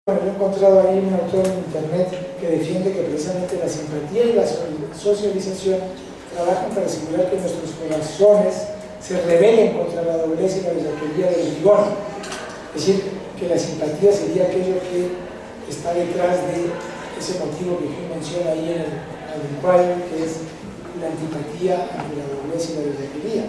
Bueno, he encontrado ahí un autor en internet que defiende que precisamente la simpatía y la socialización trabajan para asegurar que nuestros corazones se rebelen contra la doblez y la bellaquería del bribón. Es decir, que la simpatía sería aquello que está detrás de ese motivo que Hume menciona ahí en el Inquiry, que es la antipatía ante la doblez y la bellaquería.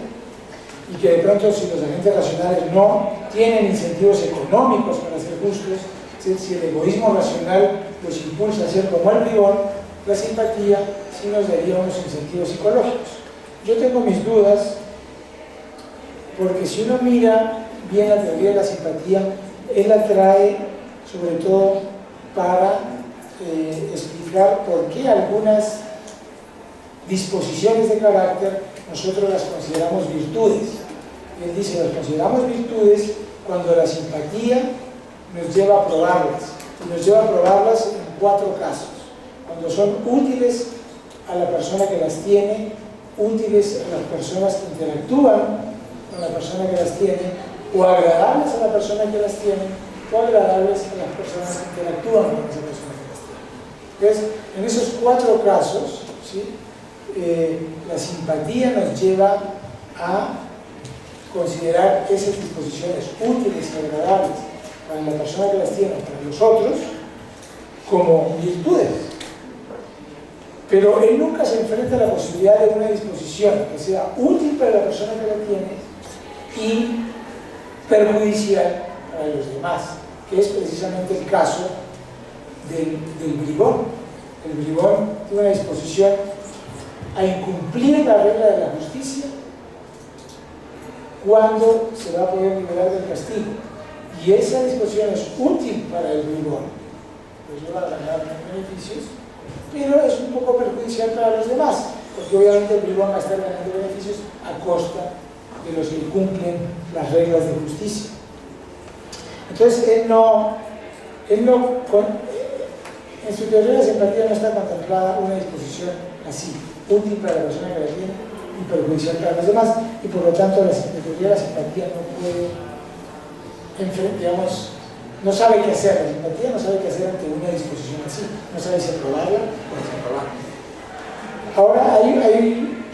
Y que de pronto, si los agentes racionales no tienen incentivos económicos para ser justos, si el egoísmo racional los impulsa a ser como el bribón, la simpatía sí nos daría unos incentivos psicológicos. Yo tengo mis dudas, porque si uno mira bien la teoría de la simpatía, él la trae sobre todo para explicar por qué algunas disposiciones de carácter nosotros las consideramos virtudes. Él dice, las consideramos virtudes cuando la simpatía nos lleva a probarlas, y nos lleva a probarlas en 4 casos: cuando son útiles a la persona que las tiene, útiles a las personas que interactúan con la persona que las tiene, o agradables a la persona que las tiene, o agradables a las personas que interactúan con esa persona que las tiene. Entonces, en esos 4 casos, ¿sí? La simpatía nos lleva a considerar esas disposiciones útiles y agradables para la persona que las tiene, para los otros, como virtudes. Pero él nunca se enfrenta a la posibilidad de una disposición que sea útil para la persona que la tiene y perjudicial para los demás, que es precisamente el caso del bribón. El bribón tiene una disposición a incumplir la regla de la justicia cuando se va a poder liberar del castigo. Y esa disposición es útil para el bribón, pues lleva a ganar beneficios, pero es un poco perjudicial para los demás, porque obviamente el bribón va a estar ganando beneficios a costa de los que cumplen las reglas de justicia. Entonces en su teoría de la simpatía no está contemplada una disposición así, útil para la persona que la tiene y perjudicial para los demás, y por lo tanto la teoría de la simpatía no puede, digamos, no sabe qué hacer. La simpatía no sabe qué hacer ante una disposición así, no sabe si aprobarla o desaprobarla. Ahora hay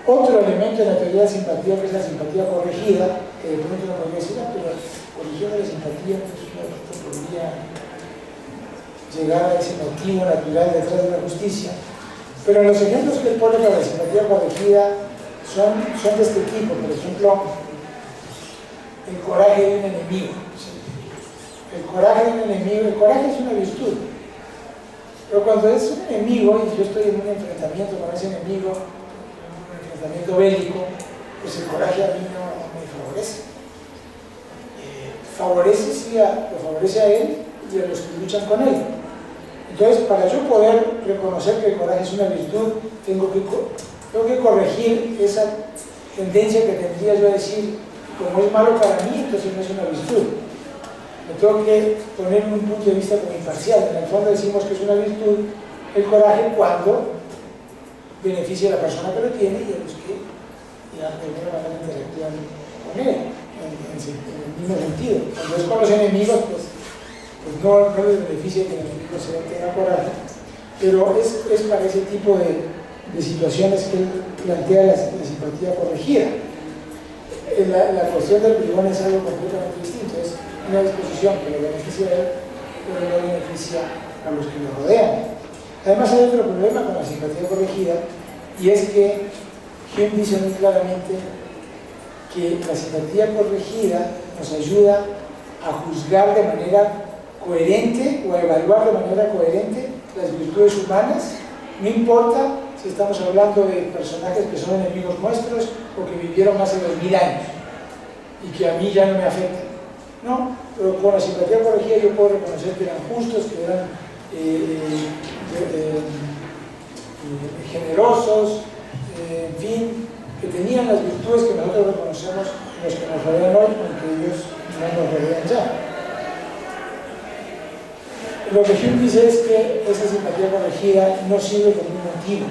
otro elemento en la teoría de simpatía, que es la simpatía corregida, que de pronto uno podría decir, pero corrigiendo la simpatía, pues uno podría llegar a ese motivo natural detrás de la justicia. Pero los ejemplos que él pone para la simpatía corregida son de este tipo. Por ejemplo, el coraje de un enemigo. El coraje de un enemigo, el coraje es una virtud. Pero cuando es un enemigo, y yo estoy en un enfrentamiento con ese enemigo, un enfrentamiento bélico, pues el coraje a mí no me favorece. Lo favorece a él y a los que luchan con él. Entonces, para yo poder reconocer que el coraje es una virtud, tengo que corregir esa tendencia que tendría yo a decir, como es malo para mí, entonces no es una virtud. Me tengo que poner en un punto de vista como imparcial. En el fondo decimos que es una virtud el coraje cuando beneficia a la persona que lo tiene y a los que de alguna manera interactúan con él, en el mismo sentido. Cuando es con los enemigos, pues no les beneficia que el enemigo tenga coraje, pero es para ese tipo de situaciones que él plantea la simpatía corregida. La cuestión del bribón es algo completamente distinto, es una disposición que lo beneficia a él, pero no beneficia a los que lo rodean. Además hay otro problema con la simpatía corregida, y es que Hume dice muy claramente que la simpatía corregida nos ayuda a juzgar de manera coherente o a evaluar de manera coherente las virtudes humanas, no importa si estamos hablando de personajes que son enemigos nuestros o que vivieron hace 2000 años y que a mí ya no me afectan. No, pero con la simpatía corregida yo puedo reconocer que eran justos, que eran generosos, en fin, que tenían las virtudes que nosotros reconocemos en los que nos rodean hoy, aunque ellos no nos rodean ya. Lo que Hume dice es que esa simpatía corregida no sirve como un motivo,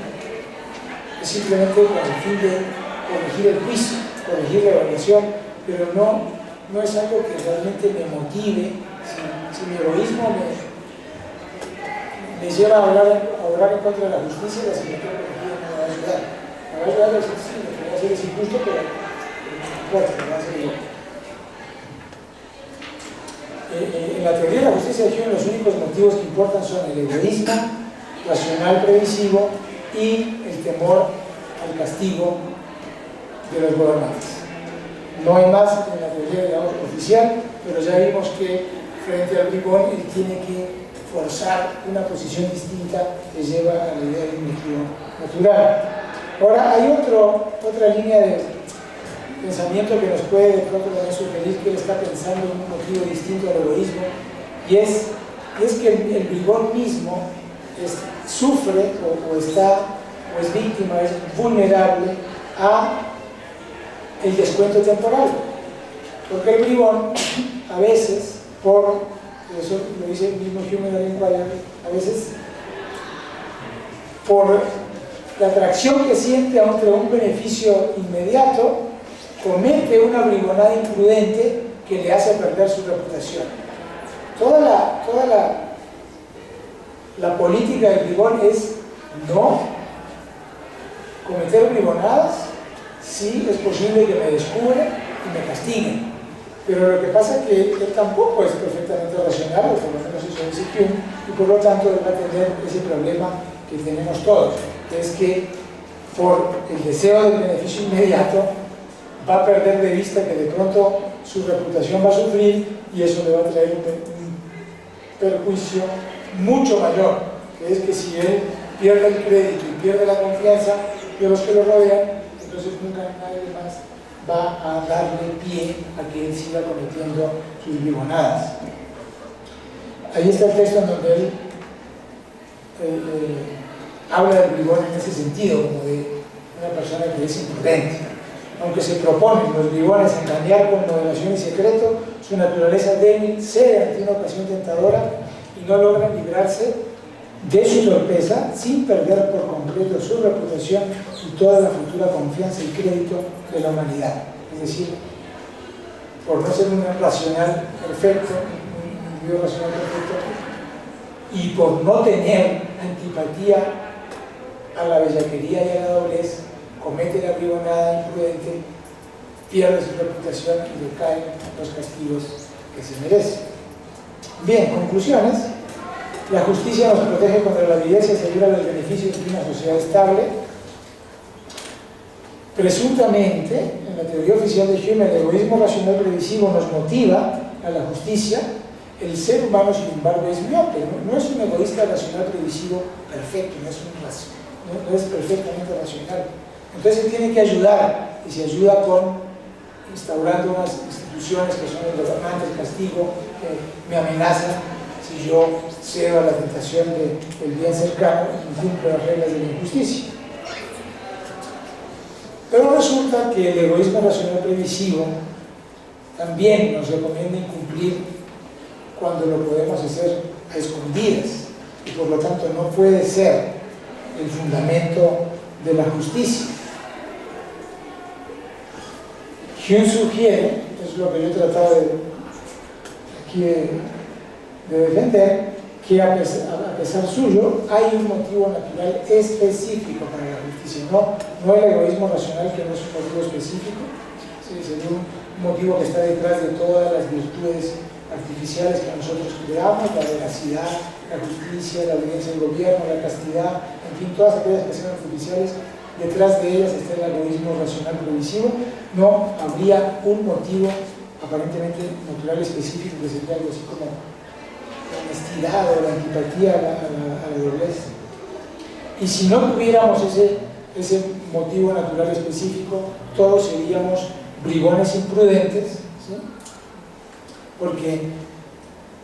es simplemente con el fin de corregir el juicio, corregir la evaluación, pero no es algo que realmente me motive si mi egoísmo me lleva a obrar en contra de la justicia, la simetría corregida no me va a ayudar. Me va a ayudar a decir, sí, lo que voy a hacer es injusto, pero no importa, me va a hacer igual. En la teoría de la justicia de Hume, los únicos motivos que importan son el egoísmo racional previsivo y el temor al castigo de los gobernantes. No hay más en la teoría, digamos, oficial, pero ya vimos que frente al bribón él tiene que forzar una posición distinta que lleva a la idea de un motivo natural. Ahora, hay otra línea de pensamiento que nos puede de pronto también sugerir que él está pensando en un motivo distinto al egoísmo, y es que el bribón mismo sufre o es víctima, es vulnerable a el descuento temporal, porque el bribón a veces, eso lo dice el mismo Hume en el Inquiry, a veces por la atracción que siente ante un beneficio inmediato, comete una bribonada imprudente que le hace perder su reputación. Toda la política del bribón es no cometer bribonadas si es posible que me descubran y me castiguen. Pero lo que pasa es que él tampoco es perfectamente racional, o por lo menos eso dice Hume, y por lo tanto él va a tener ese problema que tenemos todos, que es que por el deseo del beneficio inmediato va a perder de vista que de pronto su reputación va a sufrir, y eso le va a traer un perjuicio mucho mayor, que es que si él pierde el crédito y pierde la confianza de los que lo rodean, entonces nunca nadie más va a darle pie a que él siga cometiendo sus bribonadas. Ahí está el texto en donde él habla del bribón en ese sentido, como de una persona que es imprudente. Aunque se proponen los bribones engañar con moderación y secreto, su naturaleza débil cede ante una ocasión tentadora y no logran librarse de su torpeza sin perder por completo su reputación y toda la futura confianza y crédito de la humanidad. Es decir, por no ser un racional perfecto, un individuo racional perfecto, y por no tener antipatía a la bellaquería y a la doblez, comete la bribonada imprudente, pierde su reputación y le caen los castigos que se merece. Bien, conclusiones. La justicia nos protege contra la avidez y asegura los beneficios de una sociedad estable. Presuntamente, en la teoría oficial de Hume, el egoísmo racional previsivo nos motiva a la justicia. El ser humano, sin embargo, es miope, no es un egoísta racional previsivo perfecto, no es perfectamente racional. Entonces él tiene que ayudar, y se ayuda instaurando unas instituciones que son el gobernante, el castigo, que me amenazan si yo cedo a la tentación del bien cercano y incumplo las reglas de la injusticia. Pero resulta que el egoísmo racional previsivo también nos recomienda incumplir cuando lo podemos hacer a escondidas, y por lo tanto no puede ser el fundamento de la justicia. Hume sugiere, es lo que yo he tratado de defender, que a pesar suyo hay un motivo natural específico para la justicia, no el egoísmo racional, que no es un motivo específico, sí, sería un motivo que está detrás de todas las virtudes artificiales que nosotros creamos, la veracidad, la justicia, la obediencia del gobierno, la castidad, en fin, todas aquellas que sean artificiales. Detrás de ellas está el egoísmo racional previsivo. No habría un motivo aparentemente natural específico, que sería algo así como la honestidad o la antipatía a la doblez. Y si no tuviéramos ese motivo natural específico, todos seríamos bribones imprudentes, ¿sí? Porque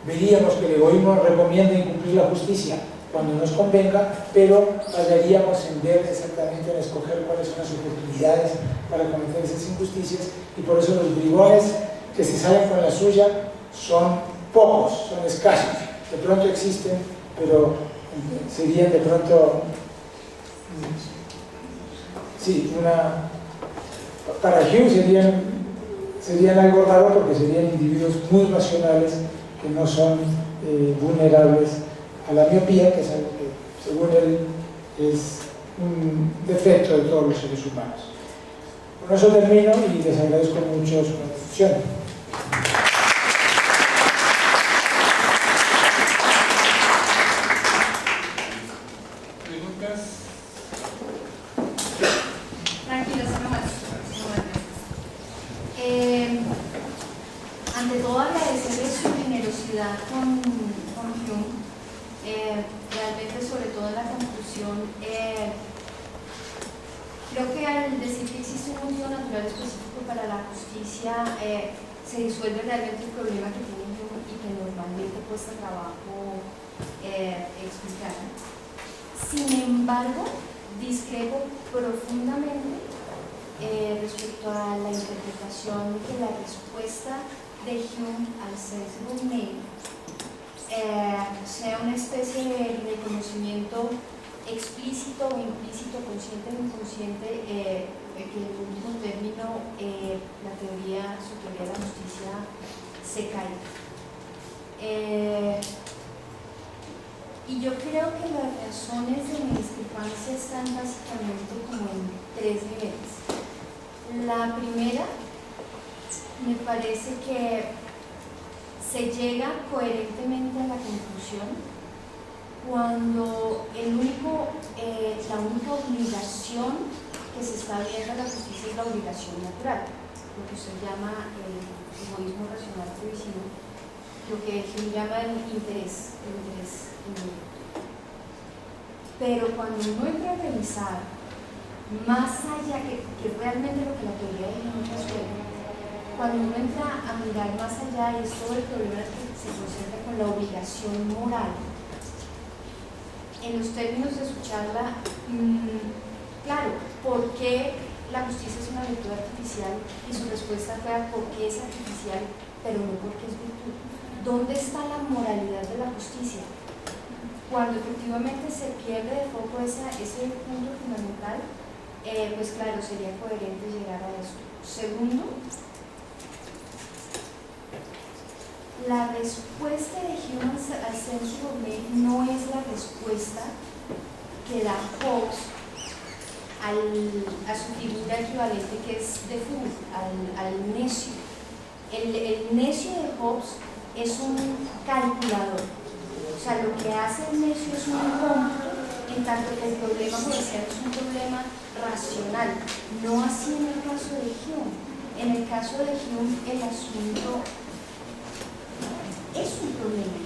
veríamos que el egoísmo recomienda incumplir la justicia cuando nos convenga, pero fallaríamos en ver exactamente, en escoger cuáles son las oportunidades para cometer esas injusticias, y por eso los bribones que se salen con la suya son pocos, son escasos. De pronto existen, pero serían de pronto, sí, para Hume serían algo raro, porque serían individuos muy racionales que no son vulnerables a la miopía, que es algo que, según él, es un defecto de todos los seres humanos. Con eso termino y les agradezco mucho su atención. Tranquilos, ante todo agradecerle su generosidad con Hume, realmente sobre todo en la conclusión. Creo que al decir que existe un motivo natural específico para la justicia, se disuelve realmente el problema que tiene Hume y que normalmente cuesta trabajo explicar. Sin embargo, discrepo profundamente respecto a la interpretación de que la respuesta de Hume al sensible male sea una especie de reconocimiento explícito o implícito, consciente o inconsciente, que en último término su teoría de la justicia se caiga. Y yo creo que las razones de mi discrepancia están básicamente como en tres niveles. La primera, me parece que se llega coherentemente a la conclusión cuando la única obligación que se está viendo en la justicia es la obligación natural, lo que usted llama el egoísmo racional previsivo, lo que Hume llama el interés inmediato. Pero cuando uno entra a revisar más allá, que realmente lo que la teoría de Hume resuelve, cuando uno entra a mirar más allá, y es todo el problema que se concentra con la obligación moral, en los términos de su charla, claro, ¿por qué la justicia es una virtud artificial? Y su respuesta fue a por qué es artificial, pero no porque es virtud. ¿Dónde está la moralidad de la justicia? Cuando efectivamente se pierde de foco ese punto fundamental, pues claro, sería coherente llegar a eso. Segundo, la respuesta de Hume al sensible male no es la respuesta que da Hobbes a su figura equivalente, que es de Fool, al necio. El necio de Hobbes es un calculador. O sea, lo que hace el necio es un cómputo, en tanto que el problema judicial es un problema racional. No así en el caso de Hume. En el caso de Hume, el asunto es un problema.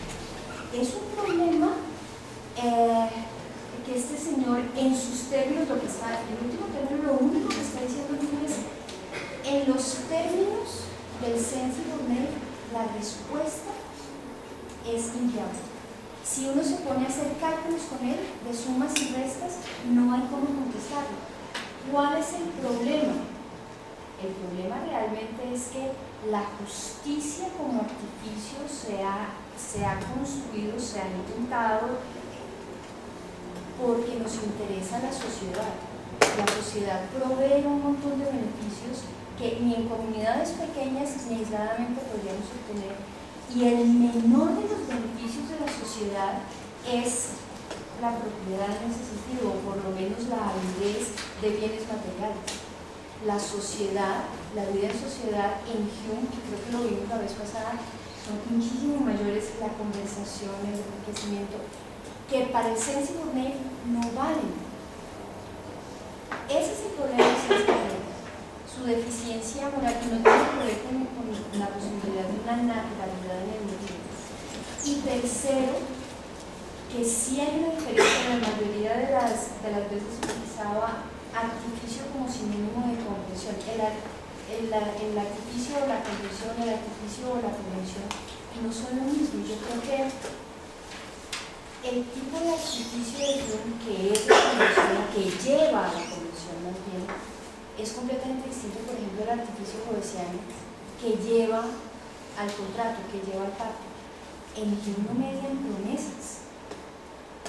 Es un problema que este señor, en sus términos, lo que está, en el último término, lo único que está diciendo es, en los términos del sensible male, la respuesta es inviable. Si uno se pone a hacer cálculos con él, de sumas y restas, no hay cómo contestarlo. ¿Cuál es el problema? El problema realmente es que la justicia como artificio se ha construido, se ha intentado porque nos interesa la sociedad. La sociedad provee un montón de beneficios que ni en comunidades pequeñas ni aisladamente podríamos obtener. Y el menor de los beneficios de la sociedad es la propiedad en ese sentido, o por lo menos la avidez de bienes materiales. La sociedad, la vida en sociedad en Hume, y creo que lo vimos la vez pasada, son muchísimo mayores que la conversación, el enriquecimiento, que para el sensible male no valen. Ese es el problema de sensible male, su deficiencia moral, que no tiene que ver con la posibilidad de una naturalidad en el mundo. Y tercero, que sí hay una diferencia. En la mayoría de las veces utilizaba artificio como sinónimo de comprensión. El artificio o la comprensión, el artificio o la convención no son lo mismo. Yo creo que el tipo de artificio de Hume, que es la convención, que lleva a la convención más bien, es completamente distinto, por ejemplo, el artificio hobbesiano, que lleva al contrato, que lleva al pacto. En Hume no median promesas.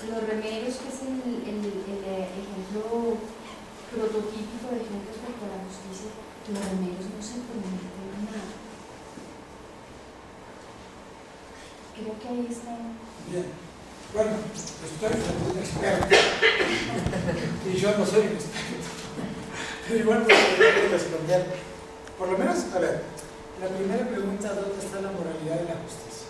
Los remeros, que es el ejemplo prototípico de Hume respecto a la justicia, los remeros no se prometen nada. Creo que ahí está. Bien. Bueno, estoy frente a un experto y yo no soy un experto. Pero igual puedo responder. Por lo menos, a ver, la primera pregunta, ¿dónde está la moralidad de la justicia?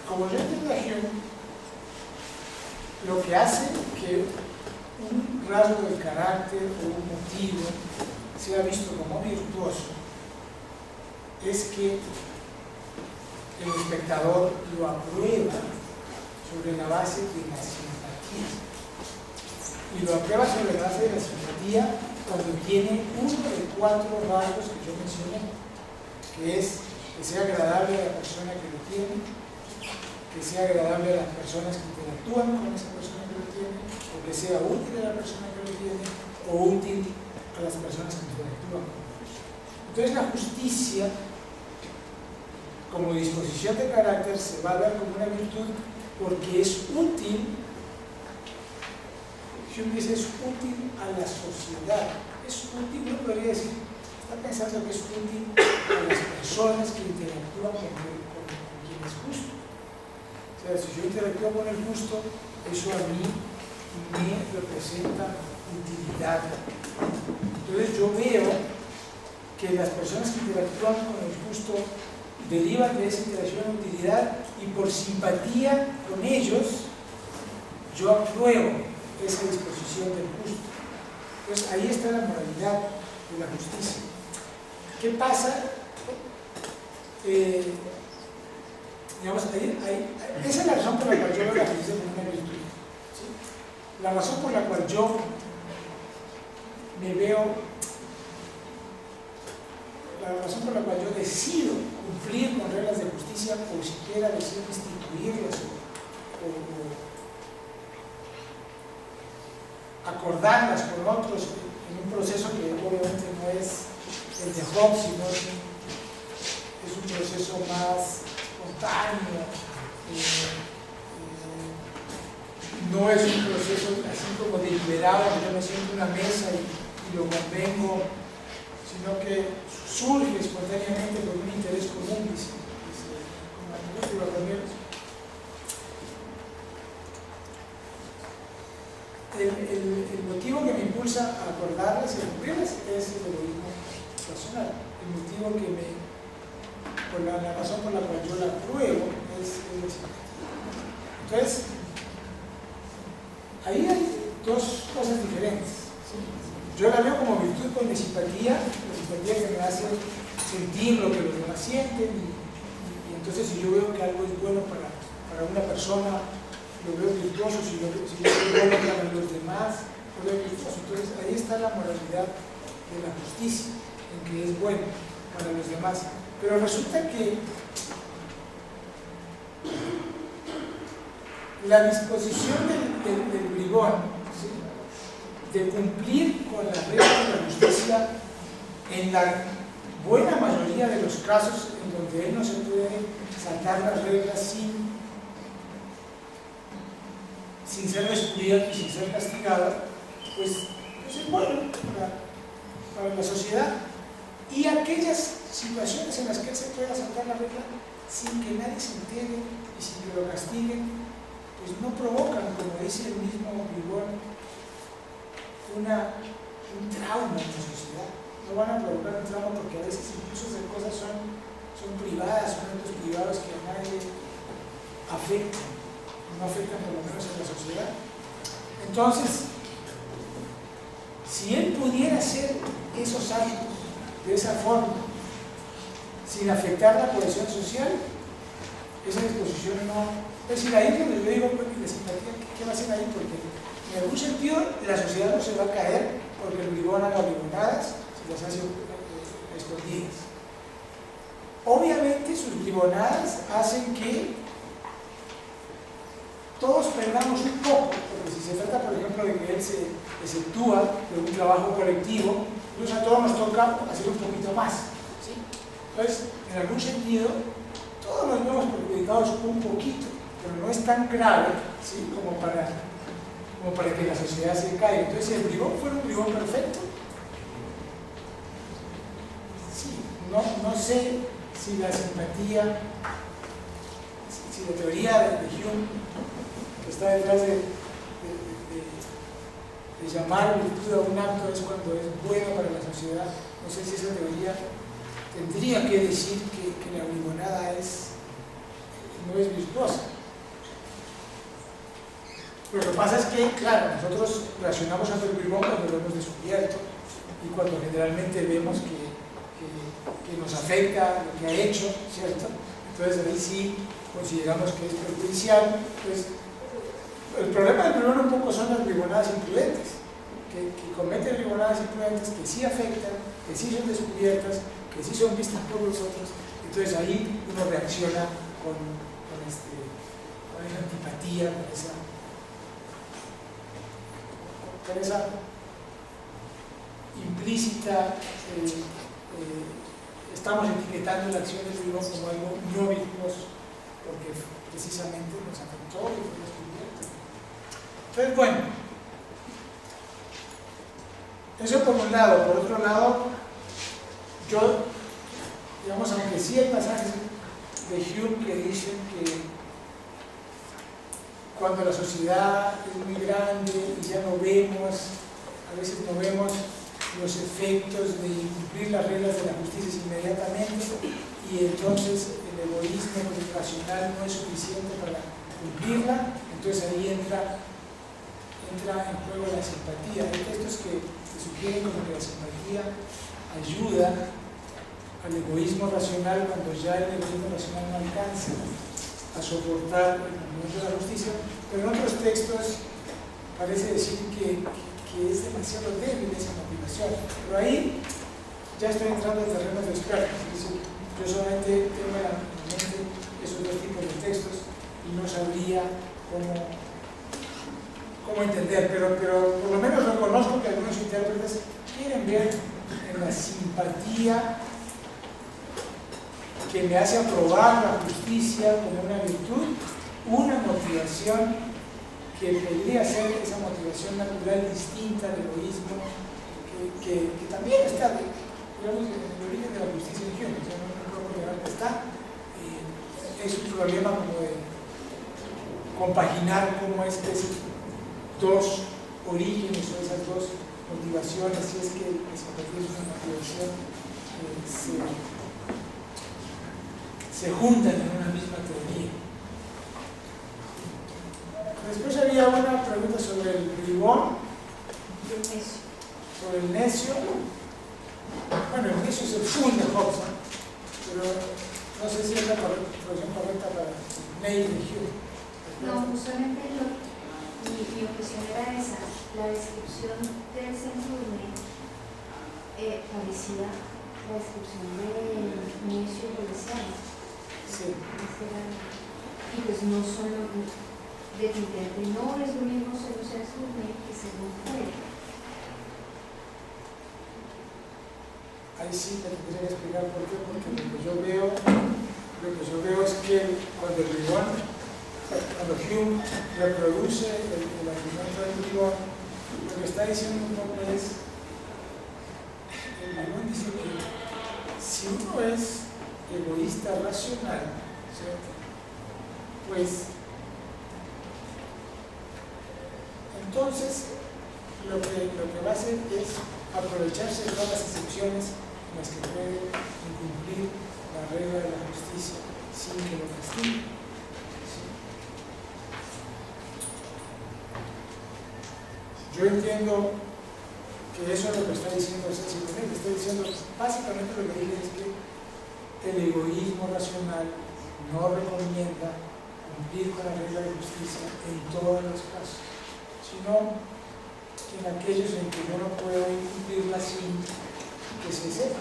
Como yo entiendo a Hume, lo que hace que un rasgo del carácter o un motivo sea visto como virtuoso es que el espectador lo aprueba sobre la base de la simpatía. Y lo aprueba sobre la base de la simpatía cuando tiene uno de 4 rasgos que yo mencioné, que es que sea agradable a la persona que lo tiene, que sea agradable a las personas que interactúan con esa persona que lo tiene, o que sea útil a la persona que lo tiene, o útil a las personas que interactúan con ellos. Entonces la justicia, como disposición de carácter, se va a ver como una virtud porque es útil. Hume dice, es útil a la sociedad. Es útil, no podría decir, está pensando que es útil a las personas que interactúan con quien es justo. O sea, si yo interactúo con el justo, eso a mí me representa utilidad. Entonces yo veo que las personas que interactúan con el justo derivan de esa interacción de utilidad y por simpatía con ellos yo apruebo esa disposición del justo. Entonces ahí está la moralidad de la justicia. ¿Qué pasa? Digamos, esa es la razón por la cual yo veo la justicia como una virtud, ¿sí? La razón por la cual yo me veo, la razón por la cual yo decido cumplir con reglas de justicia o siquiera decido instituirlas o acordarlas con otros en un proceso que obviamente no es el de Hobbes, sino es un proceso más espontáneo, no es un proceso así como deliberado, que yo me siento en una mesa y lo convengo, sino que surge espontáneamente por un interés común, como la película también. El motivo que me impulsa a acordarlas y a cumplirlas es el egoísmo personal. El motivo que la razón por la cual yo la apruebo es el simpatía. Entonces, ahí hay 2 cosas diferentes, ¿sí? Yo la veo como virtud con la simpatía que me hace sentir lo que los demás sienten y entonces si yo veo que algo es bueno para una persona, lo veo virtuoso. Si yo veo bueno para los demás, lo veo virtuoso. Entonces ahí está la moralidad de la justicia, en que es bueno para los demás. Pero resulta que la disposición del bribón, ¿sí?, de cumplir con las reglas de la justicia en la buena mayoría de los casos en donde él no se puede saltar las reglas sin ser descubierto y sin ser castigado, pues es bueno para la sociedad. Y aquellas situaciones en las que él se pueda saltar la regla sin que nadie se entere y sin que lo castiguen, pues no provocan, como dice el mismo Bribón, un trauma en la sociedad. No van a provocar un trauma porque a veces incluso esas cosas son privadas, son actos privados que a nadie afectan, no afectan por lo menos en la sociedad. Entonces, si él pudiera hacer esos actos de esa forma, sin afectar la cohesión social, esa disposición no. Es decir, ahí es donde yo digo, pues, la simpatía, ¿qué va a hacer ahí? Porque en algún sentido la sociedad no se va a caer porque el bribón haga bribonadas, se las hace escondidas. Obviamente sus bribonadas hacen que todos perdamos un poco, porque si se trata, por ejemplo, de que él se exceptúa de un trabajo colectivo, entonces a todos nos toca hacer un poquito más, ¿sí? Entonces, en algún sentido, todos nos vemos perjudicados un poquito, pero no es tan grave, ¿sí?, como para que la sociedad se caiga. Entonces, si el bribón fuera un bribón perfecto, no sé si la simpatía, si la teoría de Hume, que está detrás de llamar virtud a un acto es cuando es bueno para la sociedad, no sé si esa teoría tendría que decir que la brimonada no es virtuosa. Lo que pasa es que, claro, nosotros reaccionamos ante el bribón cuando lo hemos descubierto y cuando generalmente vemos que nos afecta lo que ha hecho, ¿cierto? Entonces ahí sí consideramos que es perjudicial. Pues, el problema del bribón un poco son las bribonadas imprudentes, que cometen bribonadas imprudentes que sí afectan, que sí son descubiertas, que sí son vistas por los otros. Entonces ahí uno reacciona con esa antipatía, con esa implícita, estamos etiquetando la acción del bribón como algo no virtuoso, porque precisamente nos afectó y fue descubierto. Entonces, bueno, eso por un lado. Por otro lado, yo, digamos, aunque sí hay pasajes de Hume que dicen que cuando la sociedad es muy grande y ya a veces no vemos los efectos de incumplir las reglas de la justicia inmediatamente, y entonces el egoísmo racional no es suficiente para cumplirla, entonces ahí entra en juego la simpatía. Hay textos que sugieren como que la simpatía ayuda al egoísmo racional cuando ya el egoísmo racional no alcanza a soportar el cumplimiento de la justicia, pero en otros textos parece decir que es demasiado débil esa motivación. Pero ahí ya estoy entrando en terrenos de expertos, es decir, yo solamente tengo en la mente esos dos tipos de textos y no sabría cómo entender, pero por lo menos reconozco que algunos intérpretes quieren ver en la simpatía que me hace aprobar la justicia como una virtud, una motivación que podría ser esa motivación natural distinta del egoísmo, que también está, digamos, en el origen de la justicia en Hume, o sea, no puedo negar que está. Es un problema como de compaginar cómo es que esos dos orígenes o esas dos motivaciones, si es que la simpatía es una motivación, se juntan en una misma teoría. Después había una pregunta sobre el bribón, sobre el necio. Bueno, el necio es el fool de Hobson, pero no sé si es la traducción correcta para Neil de Hume. No, justamente mi objeción era esa, la descripción del censurne parecía la descripción del necio policial. Sí. Y pues no son, definitivamente no es lo mismo ser un censurne que ser un juez. Ahí sí te tendría que explicar por qué, porque lo que yo veo es que cuando Hume reproduce el argumento del bribón, lo que está diciendo un poco es, el bribón dice que si uno es egoísta racional, ¿cierto? Pues entonces lo que va a hacer es aprovecharse de todas las excepciones en las que puede incumplir la regla de la justicia sin que lo castigue. ¿Sí? Yo entiendo que eso es lo que está diciendo Cecil Bonet. Estoy diciendo, básicamente lo que dice es que el egoísmo racional no recomienda cumplir con la regla de justicia en todos los casos, sino en aquellos en que yo no puedo incumplirla sin que se sepa.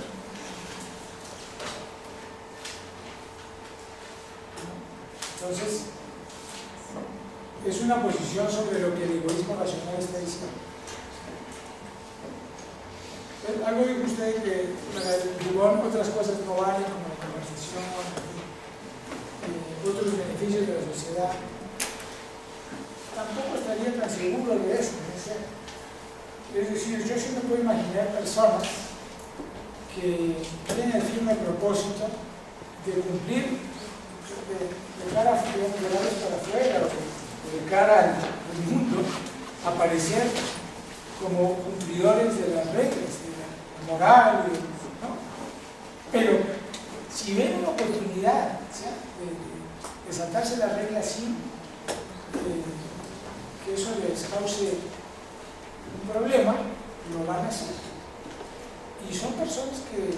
Entonces, es una posición sobre lo que el egoísmo racional está diciendo. Algo dijo usted que para el bribón otras cosas no valen, como la conversación, otros beneficios de la sociedad. Tampoco estaría tan seguro de eso, ¿no? Es decir, yo sí me puedo imaginar personas que ven el firme propósito de cumplir de cara a para afuera o de cara al mundo, aparecer como cumplidores de las reglas, de la moral, ¿no? Pero si ven una oportunidad, ¿sí?, de saltarse las reglas sin que eso les cause un problema, lo van a hacer. Y son personas que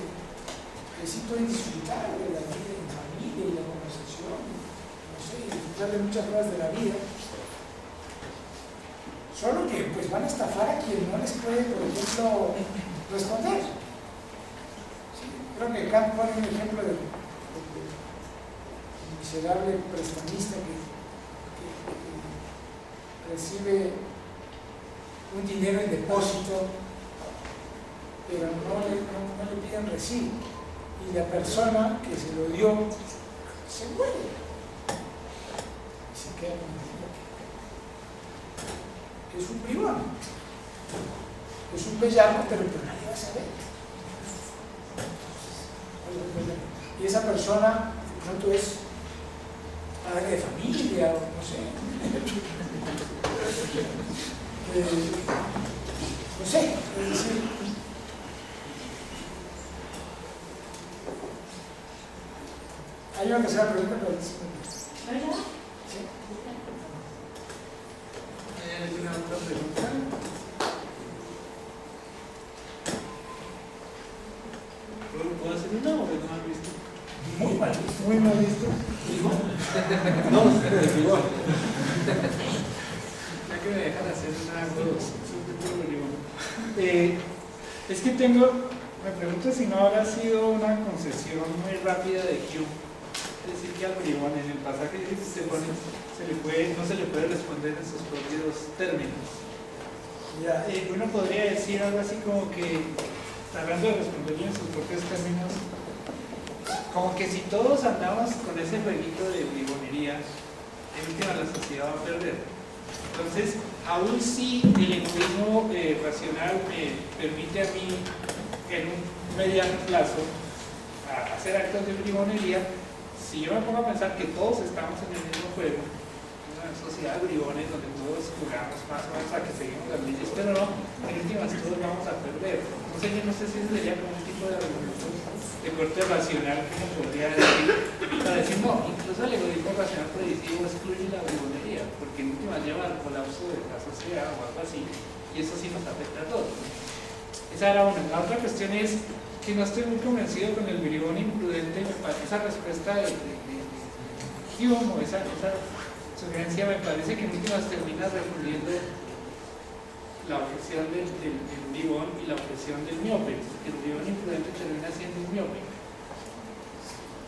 sí pueden disfrutar de la vida en familia y la conversación, no sé, y disfrutar de muchas cosas de la vida. Solo que pues van a estafar a quien no les puede, por ejemplo, responder. ¿Sí? Creo que Kant pone un ejemplo del miserable prestamista que recibe un dinero en depósito, pero no le piden recibo, y la persona que se lo dio se muere y se queda con el dinero, que es un bribón, es un bellaco, pero nadie va a saber. Y esa persona de pronto es padre de familia, o no sé, no sé, es decir, hay una tercera pregunta, pero ¿sí? ¿Hay alguna otra pregunta? ¿Puedo hacer una o no has visto? Muy mal visto. Muy mal visto. No, igual. Ya que me dejan hacer una, es que me pregunto si no habrá sido una concesión muy rápida de Hume. Es decir, que al bribón en el pasaje no se le puede responder en sus propios términos. Ya. Uno podría decir algo así como que, hablando de responderle en sus propios términos, como que si todos andamos con ese jueguito de bribonería, en última la sociedad va a perder. Entonces, aún si el egoísmo racional me permite a mí, en un mediano plazo, hacer actos de bribonería, si yo me pongo a pensar que todos estamos en el mismo juego, una sociedad de bribones donde todos jugamos más o menos a que seguimos las leyes, pero no, en últimas todos vamos a perder. Entonces yo no sé si ese sería como un tipo de argumento de corte racional que uno podría decir, para decir, no, incluso el egoísmo racional predictivo excluye la bribonería, porque en últimas lleva al colapso de la sociedad o algo así, y eso sí nos afecta a todos. Esa era una. La otra cuestión es que no estoy muy convencido con el bribón imprudente. Esa respuesta de Hume, o esa sugerencia, me parece que en últimas termina respondiendo la objeción del bribón y la objeción del miope. El bribón imprudente termina siendo un miope.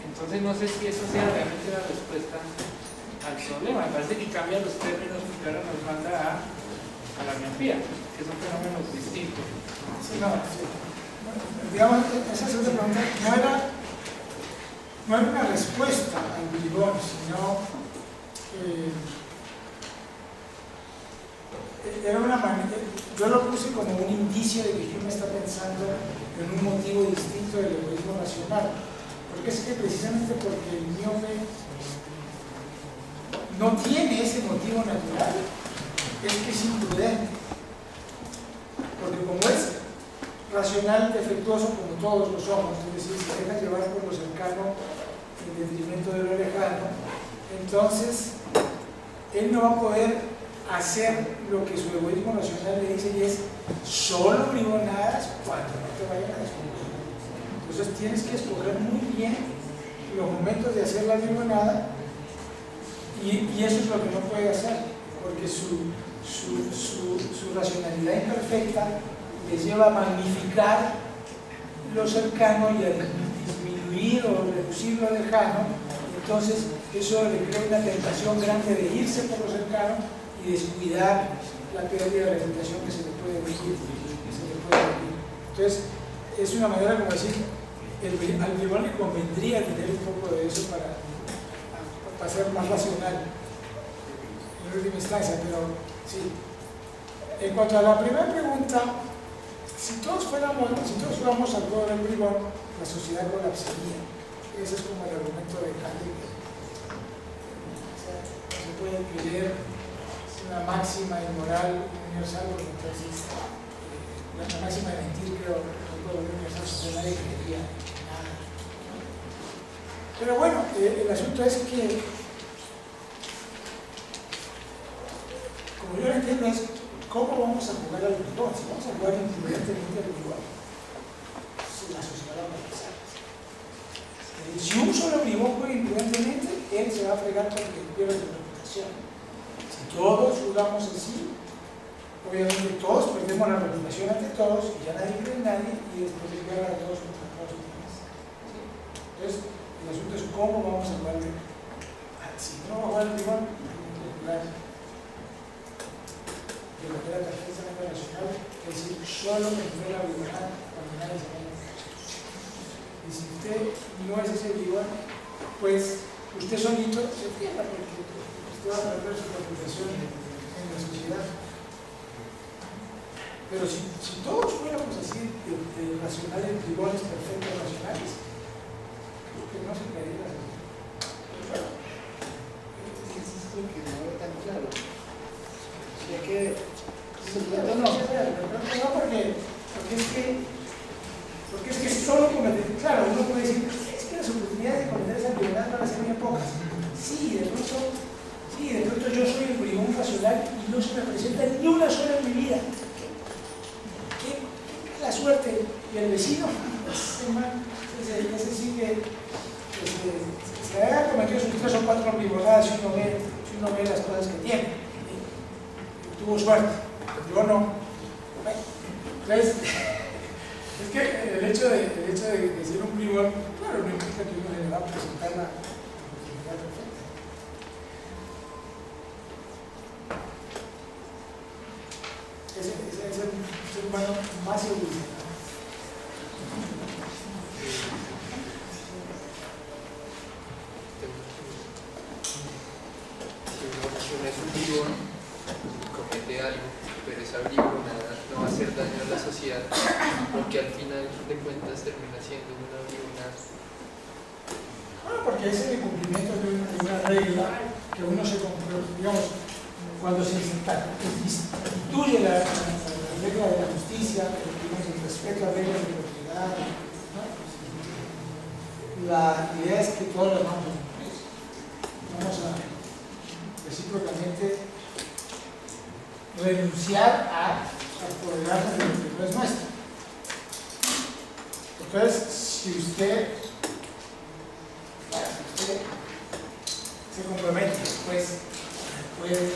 Entonces no sé si eso sea realmente la respuesta al problema. Me parece que cambia los términos que ahora nos manda a la miopía, que son fenómenos distintos. Sí, no, sí. Digamos, esa segunda pregunta no era una respuesta al bribón, sino era una manera. Yo lo puse como un indicio de que Hume está pensando en un motivo distinto del egoísmo racional, porque es que precisamente porque el miope no tiene ese motivo natural, es que es imprudente, porque como es racional, defectuoso, como todos lo somos, es decir, se deja llevar por lo cercano en detrimento de lo lejano, entonces él no va a poder hacer lo que su egoísmo racional le dice, y es solo bribonadas cuando no te vayan a descubrir. Entonces tienes que escoger muy bien los momentos de hacer la bribonada, y eso es lo que no puede hacer, porque su racionalidad imperfecta les lleva a magnificar lo cercano y a disminuir o reducir lo lejano. Entonces eso le crea una tentación grande de irse por lo cercano y descuidar la pérdida de reputación que se le puede vivir. Entonces es una manera como decir, al bribón le convendría tener un poco de eso para ser más racional en última instancia, pero sí. En cuanto a la primera pregunta, si todos fuéramos al juego del bribón, la sociedad colapsaría. Ese es como el argumento de Heidegger. O sea, no se puede creer una máxima inmoral universal, porque entonces la máxima de mentir, creo, no puedo ver universal, sobre nadie creería nada. Pero bueno, el asunto es que, como yo lo entiendo, es cómo vamos a jugar al bribón. Si vamos a jugar imprudentemente al bribón, la sociedad va a pasar. Si un solo bribón juega imprudentemente, él se va a fregar porque pierde su reputación. Si todos jugamos así, obviamente todos perdemos la reputación ante todos y ya nadie cree en nadie y después se quedan a todos contra todos los demás. ¿Sí? Entonces, el asunto es cómo vamos a jugar. Si no vamos a jugar el bribón, tenemos que jugar de manera perfectamente racional, es decir, solo entre la bribonada cuando nadie se vaya. Y si usted no es ese bribón, pues usted solito se friega porque usted va a perder su reputación en la sociedad. Pero si todos fuéramos así de racionales, bribones perfectos racionales, creo que no se caería la sociedad. Pero bueno, Insisto que no veo tan claro. ya que no, porque es que solo cometer, claro, uno puede decir, es que las oportunidades de cometer esa bribonada van a ser bien pocas. Sí, de pronto yo soy el bribón racional y no se me presenta ni una sola en mi vida. ¿Qué la suerte? Y el vecino, ese sí que se haya cometido sus 3 o 4 bribonadas si uno ve las cosas que tiene. Tuvo suerte, yo no. Entonces, es que el hecho de ser un bribón, claro, no implica que uno le va a presentar la oportunidad perfecta. Ese es el ser humano más evolucionado. Si uno es un bribón, comete algo, pero esa bribonada no va a hacer daño a la sociedad, porque al final de cuentas termina siendo una bribonada. Bueno, porque es el cumplimiento de una regla que uno se comprueba, digamos, cuando se instituye la regla de la justicia, digamos, el respeto a reglas de propiedad, ¿no? La idea es que todos las vamos a cumplir. Vamos a recíprocamente renunciar a apoderarnos de lo que no es nuestro. Entonces, si usted se compromete, después puede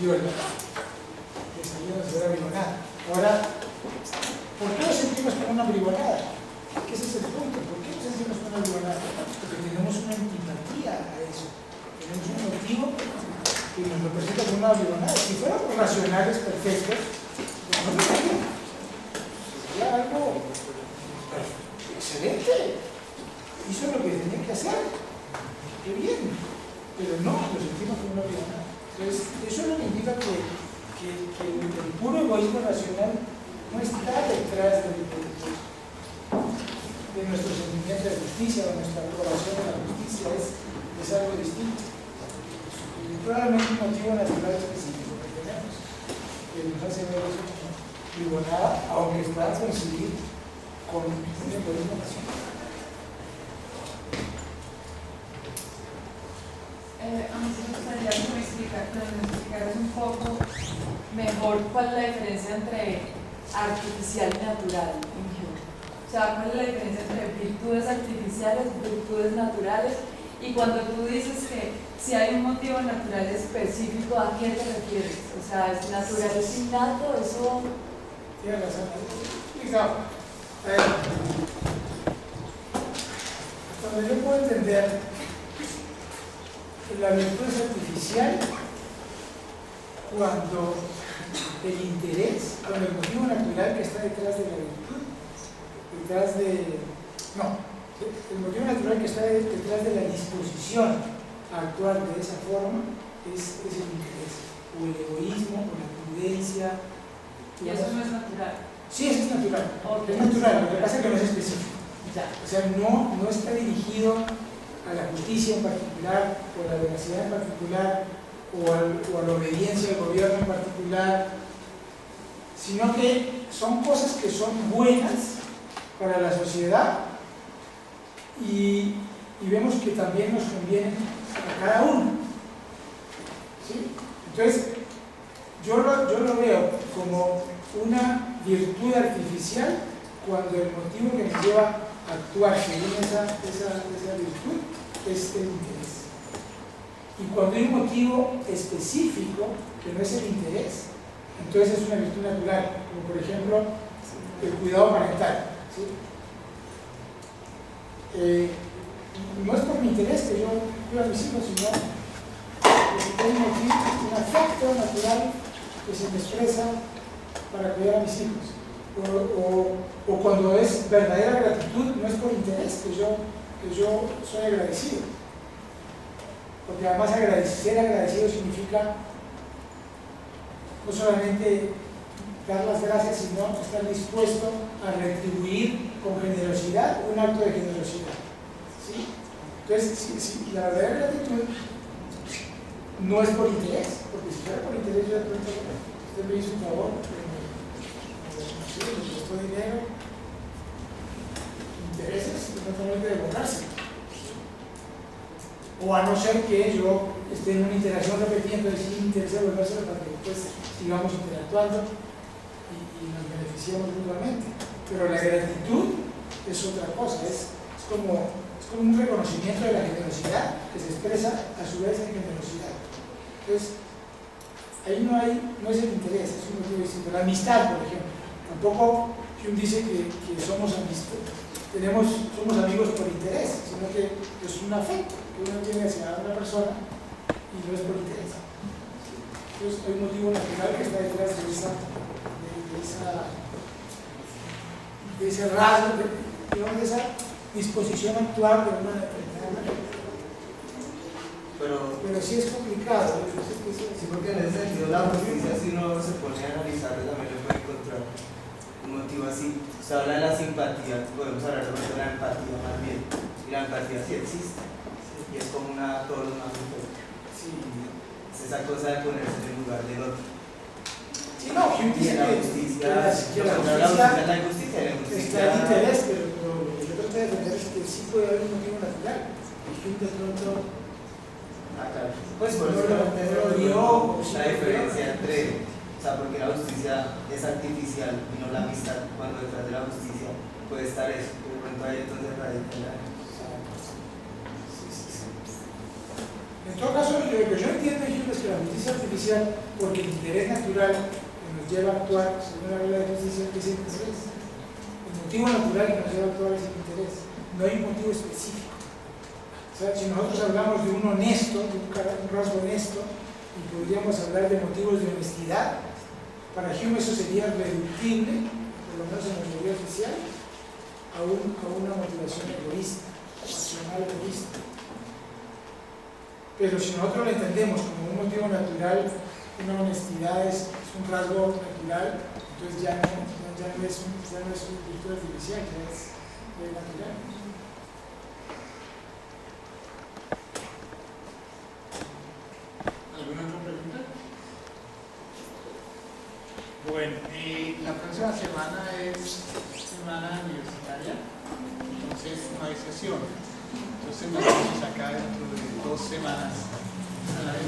violar, que salió de ser bribonada. Ahora, ¿por qué nos sentimos con una bribonada? ¿Qué ese es el punto? ¿Por qué nos sentimos con una bribonada? Porque tenemos una antipatía a eso. Tenemos un motivo que nos representa como una bribonada. Si fuéramos racionales perfectos, no lo sería. Sería algo excelente. Hizo lo que tenía que hacer. Qué bien. Pero no, lo sentimos como una bribonada. Entonces, eso no indica que el puro egoísmo racional no está detrás de nuestro sentimiento de justicia, de nuestra aprobación de la justicia, es algo distinto. Probablemente un motivo natural específico que tenemos, que nos hace ver eso como bribonada, aunque está a coincidir con un egoísmo racional. A mí me gustaría que me explicaras un poco mejor cuál es la diferencia entre artificial y natural en Hume. O sea, cuál es la diferencia entre virtudes artificiales y virtudes naturales. Y cuando tú dices que si hay un motivo natural específico, ¿a qué te refieres? O sea, ¿es natural, es innato? Eso... Tienes razón. Hasta donde yo puedo entender, la virtud es artificial cuando el interés, cuando el motivo natural que está detrás de la virtud, el motivo natural que está detrás de la disposición a actuar de esa forma es el interés, o el egoísmo, o la prudencia. Y eso no es natural. Sí, eso es natural. Ok. Es natural, lo que pasa es que no es específico. Ya. O sea, no está dirigido a la justicia en particular, o a la veracidad en particular, o a la obediencia del gobierno en particular, sino que son cosas que son buenas para la sociedad y vemos que también nos convienen a cada uno. ¿Sí? Entonces, yo lo veo como una virtud artificial cuando el motivo que nos lleva a actuar según esa virtud es el interés. Y cuando hay un motivo específico que no es el interés, entonces es una virtud natural, como por ejemplo el cuidado parental. ¿Sí? No es por mi interés que yo cuido a mis hijos, sino que tengo aquí un afecto natural que se me expresa para cuidar a mis hijos. O cuando es verdadera gratitud, no es por interés que yo soy agradecido. Porque además ser agradecido significa no solamente dar las gracias, sino estar dispuesto a retribuir con generosidad un acto de generosidad. ¿Sí? Entonces, si la verdadera gratitud no es por interés, porque si fuera por interés yo de pronto, usted me hizo un favor, me costó dinero, intereses, totalmente de borrarse. O a no ser que yo esté en una interacción repetida, entonces sí me interesa volvérselo para que después sigamos interactuando y nos beneficiemos mutuamente. Pero la gratitud es otra cosa, es como un reconocimiento de la generosidad que se expresa a su vez en generosidad. Entonces, ahí no es el interés, es un motivo distinto. La amistad, por ejemplo, tampoco Hume dice que somos amigos por interés, sino que es un afecto que uno tiene hacia una persona y no es por interés. Entonces hay un motivo natural que está detrás de ese rasgo, de esa disposición a actuar de una determinada manera. Pero sí es complicado. Sí, porque en ese sentido la justicia, si uno se pone a analizar, también le puede encontrar un motivo así. Se habla de la simpatía, podemos hablar de la empatía más bien, y la empatía sí existe, y es como una todos los más importantes. Sí, es esa cosa de ponerse en el lugar del otro. Sí, no, Hume dice la justicia, la injusticia está el interés, pero lo que yo trato de defender es que sí puede haber un motivo natural, y Hume de pronto claro. Pues por no eso lo dio, la diferencia entre, o sea, porque la justicia es artificial y no la amistad, cuando detrás de la justicia puede estar eso, de pronto ahí entonces radica la... En todo caso, lo que yo entiendo es que la justicia artificial, porque el interés natural que nos lleva a actuar según la regla de justicia es el interés. El motivo natural que nos lleva a actuar es el interés. No hay un motivo específico. O sea, si nosotros hablamos de un honesto, de un rasgo honesto, y podríamos hablar de motivos de honestidad, para Hume eso sería reductible, por lo menos en la teoría oficial, a una motivación egoísta, pasional egoísta. Pero si nosotros lo entendemos como un motivo natural, una honestidad es un rasgo natural, entonces ya no es un virtud artificial, ya es natural. ¿Alguna otra pregunta? Bueno, la próxima semana es semana universitaria, entonces no hay sesión. Entonces nos vemos acá dentro de 2 semanas. A la vez.